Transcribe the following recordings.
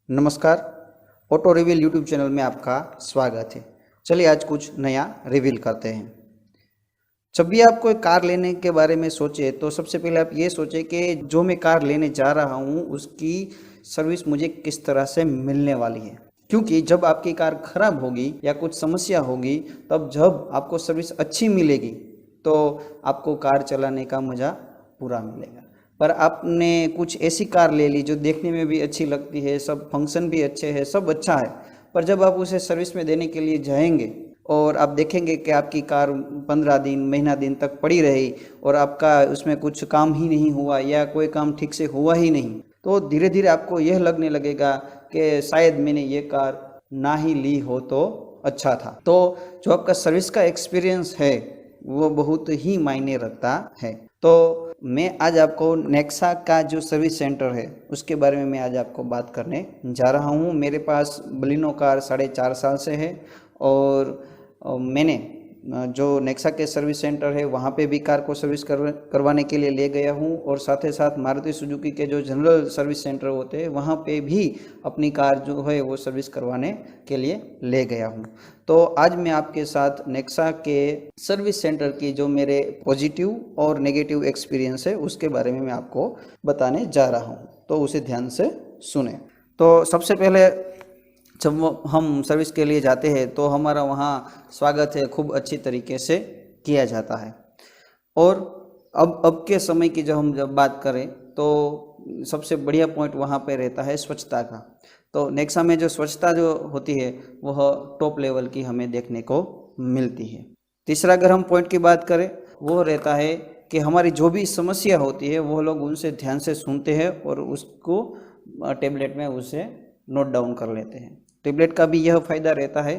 नमस्कार। Auto reveal YouTube channel में आपका स्वागत है। चलिए आज कुछ नया रिवील करते हैं। जब भी आप कोई कार लेने के बारे में सोचे तो सबसे पहले आप ये सोचें कि जो मैं कार लेने जा रहा हूँ उसकी सर्विस मुझे किस तरह से मिलने वाली है, क्योंकि जब आपकी कार खराब होगी या कुछ समस्या होगी तब जब आपको सर्विस अच्छी मिलेगी तो आपको कार चलाने का मज़ा पूरा मिलेगा। पर आपने कुछ ऐसी कार ले ली जो देखने में भी अच्छी लगती है, सब फंक्शन भी अच्छे हैं, सब अच्छा है, पर जब आप उसे सर्विस में देने के लिए जाएंगे और आप देखेंगे कि आपकी कार 15 दिन महीना दिन तक पड़ी रही और आपका उसमें कुछ काम ही नहीं हुआ या कोई काम ठीक से हुआ ही नहीं, तो धीरे धीरे आपको यह लगने लगेगा कि शायद मैंने ये कार ना ही ली हो तो अच्छा था। तो जो आपका सर्विस का एक्सपीरियंस है वो बहुत ही मायने रखता है। तो मैं आज आपको नेक्सा का जो सर्विस सेंटर है उसके बारे में मैं आज आपको बात करने जा रहा हूँ। मेरे पास बलिनो कार 4.5 साल से है और मैंने जो नेक्सा के सर्विस सेंटर है वहाँ पे भी कार को सर्विस करवाने के लिए ले गया हूँ और साथ ही साथ मारुति सुजुकी के जो जनरल सर्विस सेंटर होते हैं वहाँ पे भी अपनी कार जो है वो सर्विस करवाने के लिए ले गया हूँ। तो आज मैं आपके साथ नेक्सा के सर्विस सेंटर की जो मेरे पॉजिटिव और नेगेटिव एक्सपीरियंस है उसके बारे में मैं आपको बताने जा रहा हूँ, तो उसे ध्यान से सुने। तो सबसे पहले जब हम सर्विस के लिए जाते हैं तो हमारा वहाँ स्वागत है खूब अच्छी तरीके से किया जाता है। और अब के समय की जब बात करें तो सबसे बढ़िया पॉइंट वहाँ पे रहता है स्वच्छता का। तो नेक्सा में जो स्वच्छता जो होती है वह टॉप लेवल की हमें देखने को मिलती है। तीसरा अगर हम पॉइंट की बात करें वो रहता है कि हमारी जो भी समस्या होती है वो लोग उनसे ध्यान से सुनते हैं और उसको टेबलेट में उसे नोट डाउन कर लेते हैं। टेबलेट का भी यह फ़ायदा रहता है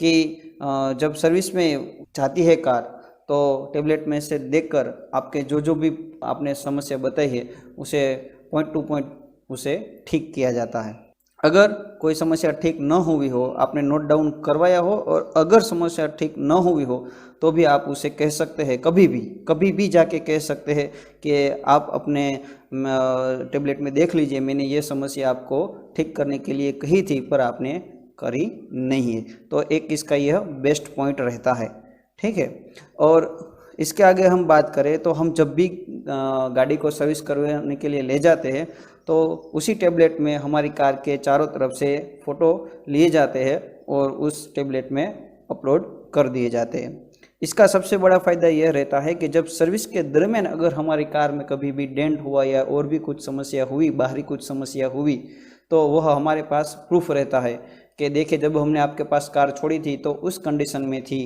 कि जब सर्विस में जाती है कार तो टेबलेट में से देखकर आपके जो भी आपने समस्या बताई है उसे पॉइंट टू पॉइंट उसे ठीक किया जाता है। अगर कोई समस्या ठीक न हुई हो, आपने नोट डाउन करवाया हो और अगर समस्या ठीक न हुई हो तो भी आप उसे कह सकते हैं, कभी भी जाके कह सकते हैं कि आप अपने टेबलेट में देख लीजिए, मैंने ये समस्या आपको ठीक करने के लिए कही थी पर आपने करी नहीं है। तो एक इसका यह बेस्ट पॉइंट रहता है, ठीक है। और इसके आगे हम बात करें तो हम जब भी गाड़ी को सर्विस करवाने के लिए ले जाते हैं तो उसी टेबलेट में हमारी कार के चारों तरफ से फ़ोटो लिए जाते हैं और उस टेबलेट में अपलोड कर दिए जाते हैं। इसका सबसे बड़ा फ़ायदा यह रहता है कि जब सर्विस के दरमियान अगर हमारी कार में कभी भी डेंट हुआ या और भी कुछ समस्या हुई, बाहरी कुछ समस्या हुई, तो वह हमारे पास प्रूफ रहता है कि देखिए जब हमने आपके पास कार छोड़ी थी तो उस कंडीशन में थी,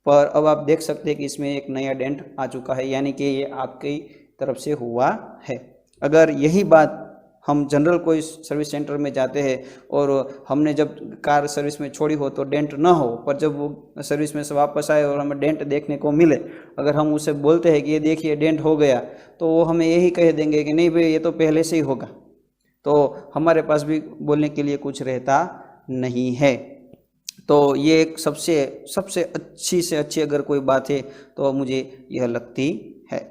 पर अब आप देख सकते हैं कि इसमें एक नया डेंट आ चुका है, यानी कि ये आपकी तरफ से हुआ है। अगर यही बात हम जनरल कोई सर्विस सेंटर में जाते हैं और हमने जब कार सर्विस में छोड़ी हो तो डेंट ना हो, पर जब वो सर्विस में से वापस आए और हमें डेंट देखने को मिले, अगर हम उसे बोलते हैं कि ये देखिए डेंट हो गया, तो वो हमें यही कह देंगे कि नहीं भाई ये तो पहले से ही होगा। तो हमारे पास भी बोलने के लिए कुछ रहता नहीं है। तो ये एक सबसे अच्छी से अच्छी अगर कोई बात है तो मुझे यह लगती है।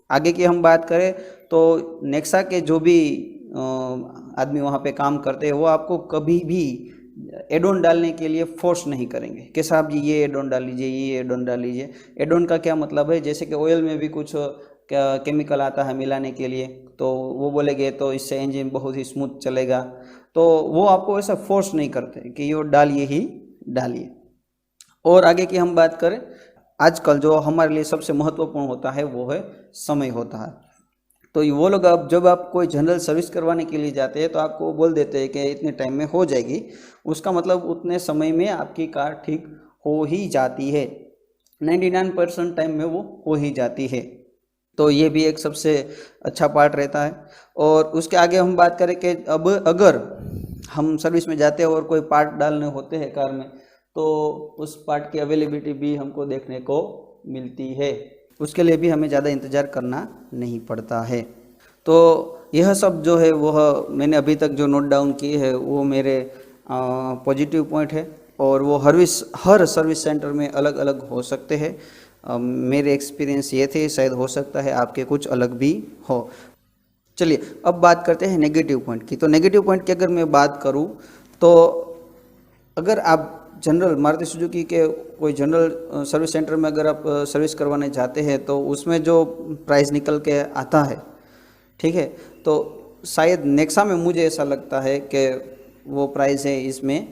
आगे की हम बात करें तो नेक्सा के जो भी आदमी वहाँ पे काम करते हैं वो आपको कभी भी एड ऑन डालने के लिए फोर्स नहीं करेंगे कि साहब जी ये एड ऑन डाल लीजिए, ये एड ऑन डाल लीजिए। एड ऑन का क्या मतलब है, जैसे कि ऑयल में भी कुछ केमिकल आता है मिलाने के लिए, तो वो बोलेंगे तो इससे इंजन बहुत ही स्मूथ चलेगा, तो वो आपको ऐसा फोर्स नहीं करते कि ये डालिए ही डालिए। और आगे की हम बात करें, आजकल जो हमारे लिए सबसे महत्वपूर्ण होता है वो है समय होता है। तो वो लोग अब जब आप कोई जनरल सर्विस करवाने के लिए जाते हैं तो आपको बोल देते हैं कि इतने टाइम में हो जाएगी, उसका मतलब उतने समय में आपकी कार ठीक हो ही जाती है। 99% टाइम में वो हो ही जाती है। तो ये भी एक सबसे अच्छा पार्ट रहता है। और उसके आगे हम बात करें कि अब अगर हम सर्विस में जाते हैं और कोई पार्ट डालने होते हैं कार में तो उस पार्ट की अवेलेबिलिटी भी हमको देखने को मिलती है, उसके लिए भी हमें ज़्यादा इंतज़ार करना नहीं पड़ता है। तो यह सब जो है वह मैंने अभी तक जो नोट डाउन की है वो मेरे पॉजिटिव पॉइंट है और वो हर सर्विस सेंटर में अलग अलग हो सकते हैं। मेरे एक्सपीरियंस ये थे, शायद हो सकता है आपके कुछ अलग भी हो। चलिए अब बात करते हैं नेगेटिव पॉइंट की। तो नेगेटिव पॉइंट की अगर मैं बात करूं तो अगर आप जनरल मारुति सुजुकी के कोई जनरल सर्विस सेंटर में अगर आप सर्विस करवाने जाते हैं तो उसमें जो प्राइस निकल के आता है, ठीक है, तो शायद नेक्सा में मुझे ऐसा लगता है कि वो प्राइस है इसमें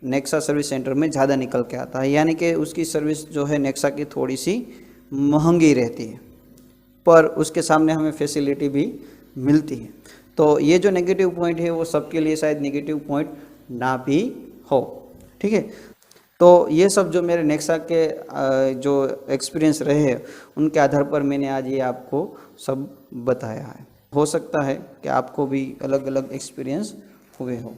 नेक्सा सर्विस सेंटर में ज़्यादा निकल के आता है, यानी कि उसकी सर्विस जो है नेक्सा की थोड़ी सी महंगी रहती है, पर उसके सामने हमें फैसिलिटी भी मिलती है। तो ये जो नेगेटिव पॉइंट है वो सबके लिए शायद नेगेटिव पॉइंट ना भी हो, ठीक है। तो ये सब जो मेरे नेक्सा के जो एक्सपीरियंस रहे हैं उनके आधार पर मैंने आज ये आपको सब बताया है। हो सकता है कि आपको भी अलग अलग एक्सपीरियंस हुए हो।